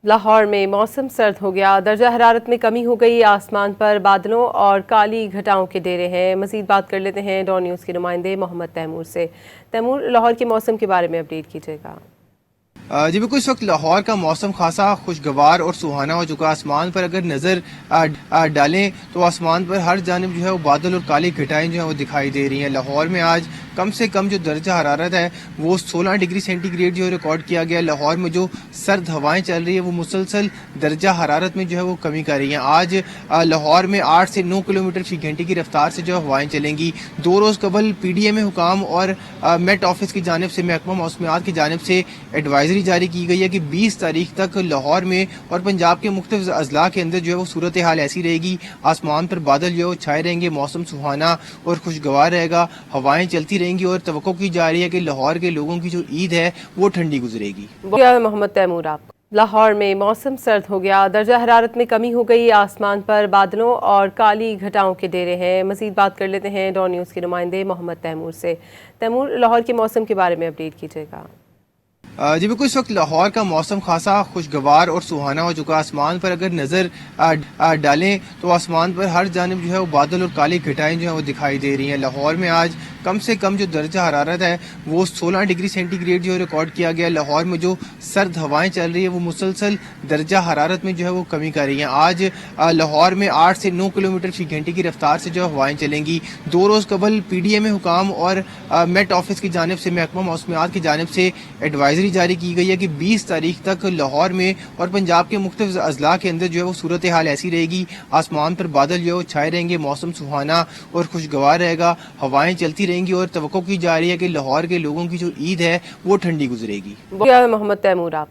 لاہور میں موسم سرد ہو گیا، درجہ حرارت میں کمی ہو گئی، آسمان پر بادلوں اور کالی گھٹاؤں کے ڈیرے ہیں۔ مزید بات کر لیتے ہیں ڈون نیوز کے نمائندے محمد تیمور سے۔ تیمور، لاہور کے موسم کے بارے میں اپڈیٹ کیجیے گا۔ جی بالکل، اس وقت لاہور کا موسم خاصا خوشگوار اور سہانا ہو چکا۔ آسمان پر اگر نظر ڈالیں تو آسمان پر ہر جانب جو ہے وہ بادل اور کالی گھٹائیں جو ہیں وہ دکھائی دے رہی ہیں۔ لاہور میں آج کم سے کم جو درجہ حرارت ہے وہ 16 ڈگری سینٹی گریڈ جو ہے ریکارڈ کیا گیا۔ لاہور میں جو سرد ہوائیں چل رہی ہیں وہ مسلسل درجہ حرارت میں جو ہے وہ کمی کر رہی ہیں۔ آج لاہور میں 8 سے 9 کلومیٹر فی گھنٹے کی رفتار سے جو ہوائیں چلیں گی۔ 2 روز قبل پی ڈی ایم حکام اور میٹ آفس کی جانب سے، محکمہ موسمیات کی جانب سے ایڈوائزری جاری کی گئی ہے کہ 20 تاریخ تک لاہور میں اور پنجاب کے مختلف اضلاع کے اندر جو ہے وہ صورتحال ایسی رہے گی۔ آسمان پر بادل جو ہے وہ چھائے رہیں گے، موسم سہانا اور خوشگوار رہے گا، ہوائیں چلتی رہیں گی اور توقع کی جا رہی ہے کہ لاہور کے لوگوں کی جو عید ہے وہ ٹھنڈی گزرے گی۔ محمد تیمور آپ کو۔ لاہور میں موسم سرد ہو گیا، درجہ حرارت میں کمی ہو گئی، آسمان پر بادلوں اور کالی گھٹاؤں کے ڈیرے ہیں۔ مزید بات کر لیتے ہیں ڈون نیوز کے نمائندے محمد تیمور سے۔ تیمور، لاہور کے موسم کے بارے میں اپڈیٹ کیجیے گا۔ جی بالکل، اس وقت لاہور کا موسم خاصا خوشگوار اور سہانا ہو چکا۔ آسمان پر اگر نظر ڈالیں تو آسمان پر ہر جانب جو ہے وہ بادل اور کالی گھٹائیں جو ہیں وہ دکھائی دے رہی ہیں۔ لاہور میں آج کم سے کم جو درجہ حرارت ہے وہ 16 ڈگری سینٹی گریڈ جو ہے ریکارڈ کیا گیا۔ لاہور میں جو سرد ہوائیں چل رہی ہیں وہ مسلسل درجہ حرارت میں جو ہے وہ کمی کر رہی ہیں۔ آج لاہور میں 8 سے 9 کلومیٹر فی گھنٹے کی رفتار سے جو ہوائیں چلیں گی۔ 2 روز قبل پی ڈی ایم حکام اور میٹ آفس کی جانب سے، محکمہ موسمیات کی جانب سے ایڈوائزری جاری کی گئی ہے کہ 20 تاریخ تک لاہور میں اور پنجاب کے مختلف اضلاع کے اندر جو ہے وہ صورتحال ایسی رہے گی۔ آسمان پر بادل جو ہے وہ چھائے رہیں گے، موسم سہانا اور خوشگوار رہے گا، ہوائیں چلتی رہیں گی اور توقع کی جا رہی ہے کہ لاہور کے لوگوں کی جو عید ہے وہ ٹھنڈی گزرے گی۔ محمد تیمور آپ کو۔